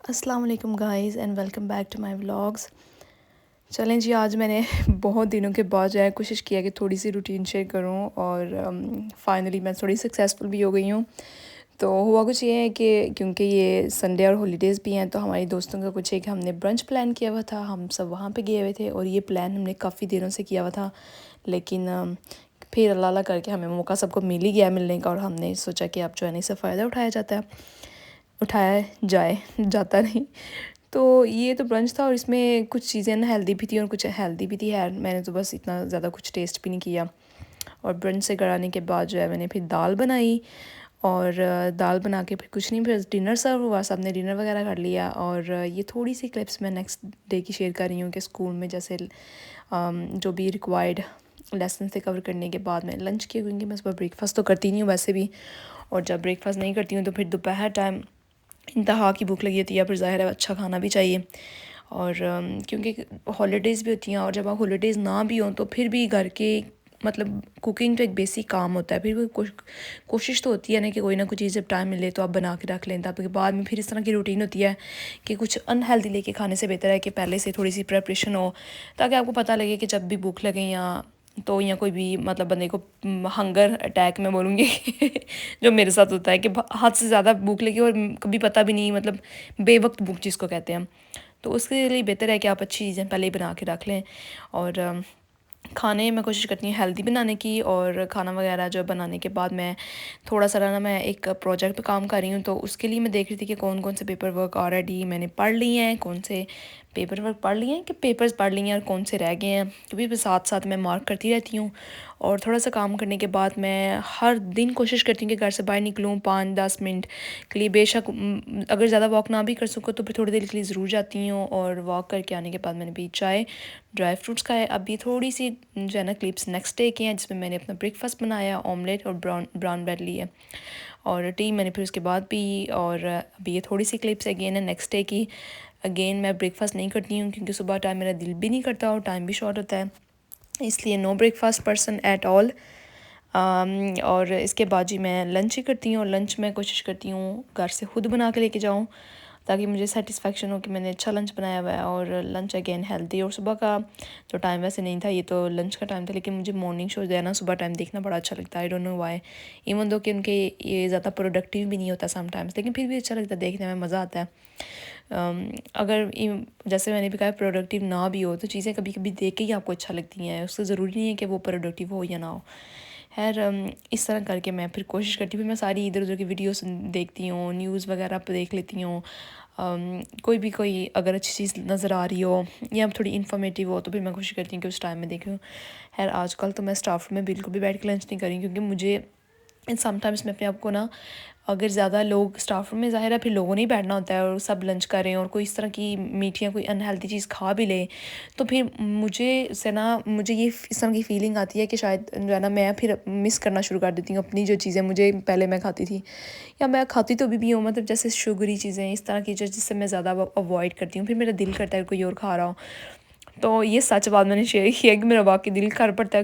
السلام علیکم guys and welcome back to my vlogs. چلیں جی, آج میں نے بہت دنوں کے بعد جو ہے کوشش کیا کہ تھوڑی سی روٹین شیئر کروں اور فائنلی میں تھوڑی سکسیزفل بھی ہو گئی ہوں. تو ہوا کچھ یہ ہے کہ کیونکہ یہ سنڈے اور ہالیڈیز بھی ہیں تو ہماری دوستوں کا کچھ ہے کہ ہم نے برنچ پلان کیا ہوا تھا, ہم سب وہاں پہ گئے ہوئے تھے اور یہ پلان ہم نے کافی دنوں سے کیا ہوا تھا, لیکن پھر اللہ اللہ کر کے ہمیں موقع سب کو مل ہی گیا ملنے کا, اور ہم نے سوچا کہ اب جو ہے اس سے فائدہ اٹھایا جاتا نہیں. تو یہ تو برنچ تھا اور اس میں کچھ چیزیں نا ہیلدی بھی تھیں اور کچھ ہیلدی بھی تھی. میں نے تو بس اتنا زیادہ کچھ ٹیسٹ بھی نہیں کیا. اور برنچ سے کرانے کے بعد جو ہے میں نے پھر دال بنائی, اور دال بنا کے پھر کچھ نہیں, پھر ڈنر سرو ہوا, سب نے ڈنر وغیرہ کر لیا. اور یہ تھوڑی سی کلپس میں نیکسٹ ڈے کی شیئر کر رہی ہوں کہ اسکول میں جیسے جو بھی ریکوائرڈ لیسن سے کور کرنے کے بعد میں لنچ کیا, کیونکہ میں صبح بریک فاسٹ تو کرتی نہیں ہوں ویسے بھی, اور جب بریک فاسٹ نہیں کرتی ہوں تو پھر دوپہر ٹائم انتہا کی بھوک لگی ہوتی ہے, پھر ظاہر ہے اچھا کھانا بھی چاہیے. اور کیونکہ ہالیڈیز بھی ہوتی ہیں, اور جب آپ ہالیڈیز نہ بھی ہوں تو پھر بھی گھر کے مطلب کوکنگ تو ایک بیسک کام ہوتا ہے. پھر بھی کوشش تو ہوتی ہے نا کہ کوئی نہ کوئی چیز جب ٹائم ملے تو آپ بنا کے رکھ لیں, تاکہ بعد میں پھر اس طرح کی روٹین ہوتی ہے کہ کچھ انہیلدی لے کے کھانے سے بہتر ہے کہ پہلے سے تھوڑی سی پریپریشن ہو, تاکہ آپ کو پتہ لگے کہ جب بھی بھوک لگے یا کوئی بھی مطلب بندے کو ہنگر اٹیک میں بولوں گی جو میرے ساتھ ہوتا ہے کہ حد سے زیادہ بھوک لگی اور کبھی پتہ بھی نہیں, مطلب بے وقت بھوک جس کو کہتے ہیں, تو اس کے لیے بہتر ہے کہ آپ اچھی چیزیں پہلے ہی بنا کے رکھ لیں. اور کھانے میں کوشش کرتی ہوں ہیلدی بنانے کی, اور کھانا وغیرہ جو بنانے کے بعد میں تھوڑا سا نا میں ایک پروجیکٹ پہ کام کر رہی ہوں, تو اس کے لیے میں دیکھ رہی تھی کہ کون کون سے پیپر ورک آلریڈی میں نے پڑھ لی ہیں, کون سے پیپر ورک پڑھ لیے ہیں کہ پیپرز پڑھ لی ہیں, اور کون سے رہ گئے ہیں, کیونکہ ساتھ ساتھ میں مارک کرتی رہتی ہوں. اور تھوڑا سا کام کرنے کے بعد میں ہر دن کوشش کرتی ہوں کہ گھر سے باہر نکلوں 5-10 منٹ کے لیے, بے شک اگر زیادہ واک نہ بھی کر سکو تو پھر تھوڑی دیر کے لیے ضرور جاتی ہوں. اور واک کر کے آنے کے بعد میں نے پی چائے, ڈرائی فروٹس کھائے. اب یہ تھوڑی سی جو ہے نا کلپس نیکسٹ ڈے کی ہیں, جس میں میں نے اپنا بریک فاسٹ بنایا, آملیٹ اور براؤن بریڈ لیے, اور ٹی میں نے پھر اس کے بعد پی. اور ابھی یہ تھوڑی سی کلپس اگین ہے نیکسٹ ڈے کی. اگین میں بریک فاسٹ نہیں کرتی ہوں کیونکہ صبح ٹائم میرا دل بھی نہیں کرتا اور ٹائم بھی شارٹ ہوتا ہے, اس لیے no breakfast person at all. اور اس کے بعد جی میں لنچ ہی کرتی ہوں, اور لنچ میں کوشش کرتی ہوں گھر سے خود بنا کے لے کے جاؤں, تاکہ مجھے سیٹسفیکشن ہو کہ میں نے اچھا لنچ بنایا ہوا ہے. اور لنچ اگین ہیلدی, اور صبح کا تو ٹائم ویسے نہیں تھا, یہ تو لنچ کا ٹائم تھا, لیکن مجھے مارننگ شو جو ہے نا صبح ٹائم دیکھنا بڑا اچھا لگتا ہے. I don't know why, even though کہ ان کے یہ زیادہ پروڈکٹیو بھی نہیں ہوتا سم ٹائمس, لیکن پھر بھی اچھا لگتا ہے دیکھنے میں, مزہ آتا ہے. اگر جیسے میں نے بھی کہا پروڈکٹیو نہ بھی ہو تو چیزیں کبھی کبھی دیکھ کے ہی آپ کو اچھا لگتی ہیں, اس سے ضروری نہیں ہے کہ وہ پروڈکٹیو ہو یا نہ ہو. خیر اس طرح کر کے میں پھر کوشش کرتی ہوں, پھر میں ساری ادھر ادھر کی ویڈیوز دیکھتی ہوں, نیوز وغیرہ پہ دیکھ لیتی ہوں, کوئی اگر اچھی چیز نظر آ رہی ہو یا تھوڑی انفارمیٹیو ہو تو پھر میں کوشش کرتی ہوں کہ اس ٹائم میں دیکھوں. خیر آج کل تو میں اسٹاف میں بالکل بھی بیٹھ کے لنچ نہیں کر رہی, کیونکہ مجھے سم ٹائمس میں اپنے آپ کو نا, اگر زیادہ لوگ اسٹاف روم میں ظاہر ہے پھر لوگوں نے ہی بیٹھنا ہوتا ہے اور سب لنچ کریں, اور کوئی اس طرح کی میٹھی یا کوئی انہیلدی چیز کھا بھی لے, تو پھر مجھے یہ اس طرح کی فیلنگ آتی ہے کہ شاید جو ہے نا میں پھر مس کرنا شروع کر دیتی ہوں اپنی جو چیزیں مجھے پہلے میں کھاتی تھی, یا میں کھاتی تو بھی ہوں, مطلب جیسے شوگری چیزیں اس طرح کی جس سے میں زیادہ اوائڈ کرتی ہوں. پھر میرا دل کرتا ہے کوئی اور کھا رہا ہو, تو یہ سچ بات میں نے شیئر کیا کہ میرا واقعی دل کر پڑتا ہے,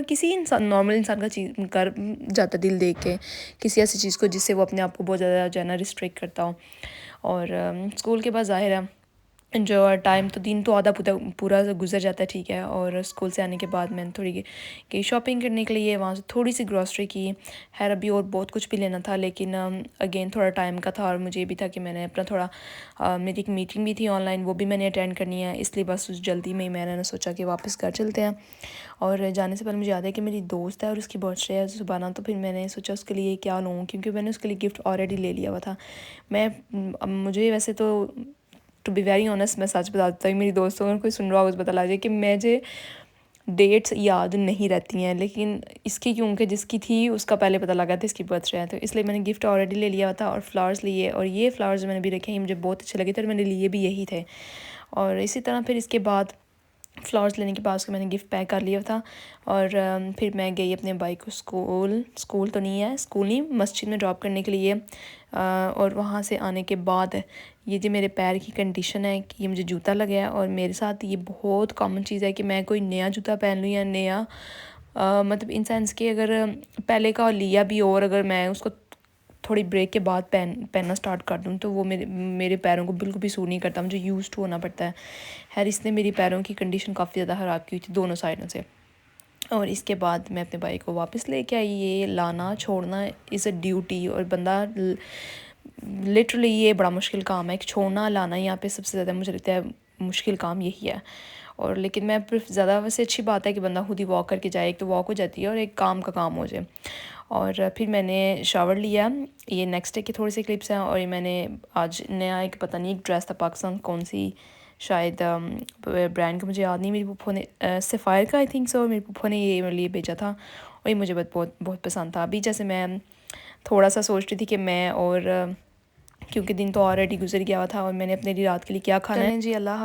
کسی انسان نارمل انسان کا چیز کر جاتا دل دیکھ کے کسی ایسی چیز کو جس سے وہ اپنے آپ کو بہت زیادہ جو ہے نا ریسٹرکٹ کرتا ہو. اور اسکول کے بعد ظاہر ہے جو ٹائم تو دن تو آدھا پورا گزر جاتا ہے, ٹھیک ہے. اور اسکول سے آنے کے بعد میں نے تھوڑی کہ شاپنگ کرنے کے لیے وہاں سے تھوڑی سی گروسری کی. خیر ابھی اور بہت کچھ بھی لینا تھا, لیکن اگین تھوڑا ٹائم کا تھا, اور مجھے بھی تھا کہ میں نے اپنا تھوڑا میری ایک میٹنگ بھی تھی آن لائن, وہ بھی میں نے اٹینڈ کرنی ہے, اس لیے بس اس جلدی میں میں نے سوچا کہ واپس گھر چلتے ہیں. اور جانے سے پہلے مجھے یاد ہے کہ میری دوست ہے اور اس کی برتھ ڈے ہے صبح, تو پھر میں نے سوچا اس کے لیے کیا لوں, کیونکہ میں نے اس کے لیے گفٹ آلریڈی لے لیا ہوا تھا. مجھے ویسے تو ٹو بی ویری آنیسٹ میں سچ بتا دیتا ہوں, میری دوستوں اگر کوئی سن رہا ہو اس بتا لا جائے کہ مجھے ڈیٹس یاد نہیں رہتی ہیں, لیکن اس کی کیونکہ جس کی تھی اس کا پہلے پتہ لگا تھا اس کی برتھ ڈے ہے, تو اس لیے میں نے گفٹ آلریڈی لے لیا تھا اور فلاورس لیے, اور یہ فلاورس میں نے بھی رکھے ہیں, مجھے بہت اچھے لگے تھے اور میں نے لیے بھی یہی تھے. اور اسی طرح پھر اس کے بعد فلاورس لینے کے بعد اس کو میں نے گفٹ پیک کر لیا تھا, اور پھر میں گئی اپنے بائک کو اسکول تو نہیں ہے, اسکول نہیں مسجد میں ڈراپ کرنے کے لیے. اور وہاں سے آنے کے بعد یہ جو میرے پیر کی کنڈیشن ہے کہ یہ مجھے جوتا لگا ہے, اور میرے ساتھ یہ بہت کامن چیز ہے کہ میں کوئی نیا جوتا پہن لوں یا نیا مطلب ان سینس کہ اگر پہلے کا لیا بھی اور اگر میں اس کو تھوڑی بریک کے بعد پہننا سٹارٹ کر دوں تو وہ میرے پیروں کو بالکل بھی سوٹ نہیں کرتا، مجھے یوز ٹو ہونا پڑتا ہے. خیر اس نے میری پیروں کی کنڈیشن کافی زیادہ خراب کی ہوئی تھی دونوں سائڈوں سے. اور اس کے بعد میں اپنے بھائی کو واپس لے کے آئی. یہ لانا چھوڑنا از اے ڈیوٹی، اور بندہ لٹرلی یہ بڑا مشکل کام ہے. ایک چھوڑنا لانا یہاں پہ سب سے زیادہ مجھے لگتا ہے مشکل کام یہی ہے. اور لیکن میں پھر زیادہ ویسے اچھی بات ہے کہ بندہ خود ہی واک کر کے جائے، ایک تو واک ہو جاتی ہے اور ایک کام کا کام ہو جائے. اور پھر میں نے شاور لیا. یہ نیکسٹ ڈے کی تھوڑی سی کلپس ہیں. اور یہ میں نے آج نیا ایک پتہ نہیں ایک ڈریس تھا پاکستان کون سی شاید برانڈ کا مجھے یاد نہیں، میری پھوپھو نے سفائر کا آئی تھنک سو، میری پھوپھو نے یہ میرے لیے بھیجا تھا اور یہ مجھے بہت پسند تھا. ابھی جیسے میں تھوڑا سا سوچ رہی تھی کہ میں اور کیونکہ دن تو آلریڈی گزر گیا تھا اور میں نے اپنے لیے رات کے لیے کیا کھانا ہے. چلیں جی اللہ حافظ.